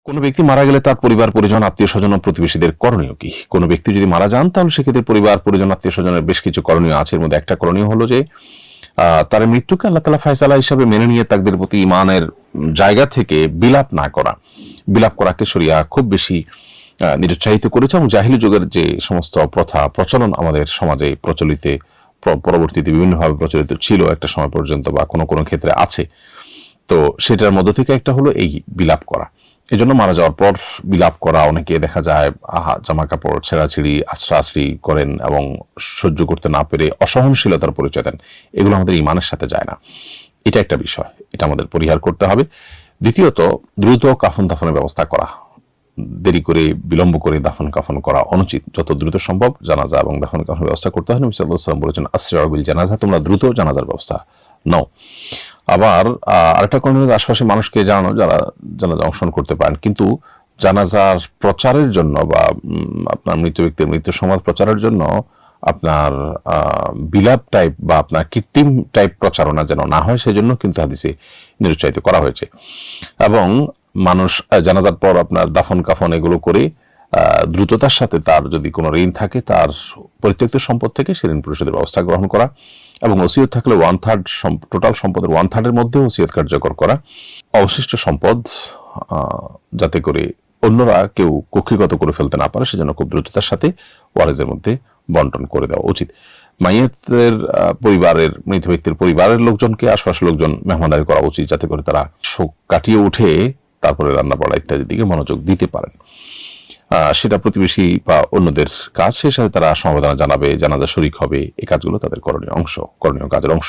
কোনো ব্যক্তি মারা গেলে তার পরিবার পরিজন আত্মীয় স্বজন ও প্রতিবেশীদের করণীয় কি? কোনো ব্যক্তি যদি মারা যান তাহলে সেক্ষেত্রে পরিবার পরিজন আত্মীয় স্বজনের বেশ কিছু করণীয় আছে। এর মধ্যে একটা করণীয় হলো যে তার মৃত্যুকে আল্লাহ তাআলা ফয়সালা হিসাবে মেনে নিয়ে তাকদীরের প্রতি ঈমানের জায়গা থেকে বিলাপ না করা। বিলাপ করাকে শরিয়া খুব বেশি নিরুৎসাহিত করেছে এবং জাহিলি যুগের যে সমস্ত প্রথা প্রচলন আমাদের সমাজে প্রচলিত পরবর্তীতে বিভিন্নভাবে প্রচলিত ছিল একটা সময় পর্যন্ত বা কোনো কোনো ক্ষেত্রে আছে, তো সেটার মধ্য থেকে একটা হলো এই বিলাপ করা। এজন্য মারা যাওয়ার পর বিলাপ করা, অনেকে দেখা যায় জামা কাপড় ছেঁড়াছিঁড়ি আশ্রাশ্রি করেন এবং সহ্য করতে না পেরে অসহনশীলতার পরিচয় দেন। এগুলো আমাদের ঈমানের সাথে যায় না। এটা একটা বিষয়, এটা আমাদের পরিহার করতে হবে। দ্বিতীয়ত, দ্রুত কাফন দাফনের ব্যবস্থা করা। দেরি করে বিলম্ব করে দাফন কাফন করা অনুচিত। যত দ্রুত সম্ভব জানাজা এবং দাফন কাফনের ব্যবস্থা করতে হয়। নবী সাল্লাল্লাহু আলাইহি ওয়াসাল্লাম বলেছেন, আসরিউ বিল জানাজা, তোমরা দ্রুত জানাজার ব্যবস্থা নাও। আবার আরেকটা কোন আশপাশের মানুষকে জানানো যারা জানাজা অংশগ্রহণ করতে পারেন, কিন্তু জানাজার প্রচারের জন্য বা আপনার মৃত ব্যক্তির মৃত্যু সংবাদ প্রচারের জন্য আপনার বিলাপ টাইপ বা আপনার কৃত্রিম টাইপ প্রচারণা যেন না হয়, সেজন্য কিন্তু হাদিসে নিরুৎসাহিত করা হয়েছে। এবং মানুষ জানাজার পর আপনার দাফন কাফন এগুলো করে দ্রুততার সাথে তার যদি কোনো ঋণ থাকে তার পরিত্যক্ত সম্পদ থেকে সে ঋণ পরিশোধের ব্যবস্থা গ্রহণ করা এবং ওসিয়ত থাকলে 1/3 টোটাল সম্পদের 1/3 মধ্যে ওসিয়ত কার্যকর করা। অবশিষ্ট সম্পদ যাতে করে অন্যরা কেউ কক্ষিগত করে ফেলতে না পারে সেজন্য খুব দ্রুততার সাথে ওয়ারিসের মধ্যে বন্টন করে দেওয়া উচিত। মাইয়াতের পরিবারের মৃত ব্যক্তির পরিবারের লোকজনকে আশপাশের লোকজন মেহমানদারি করা উচিত, যাতে করে তারা শোক কাটিয়ে উঠে তারপরে রান্না বাড়া ইত্যাদির দিকে মনোযোগ দিতে পারেন। সেটা প্রতিবেশী বা অন্যদের কাজ, সে সাথে তারা সমবেদনা জানাবে, জানাজা শরীক হবে। এই কাজগুলো তাদের করণীয় কাজের অংশ।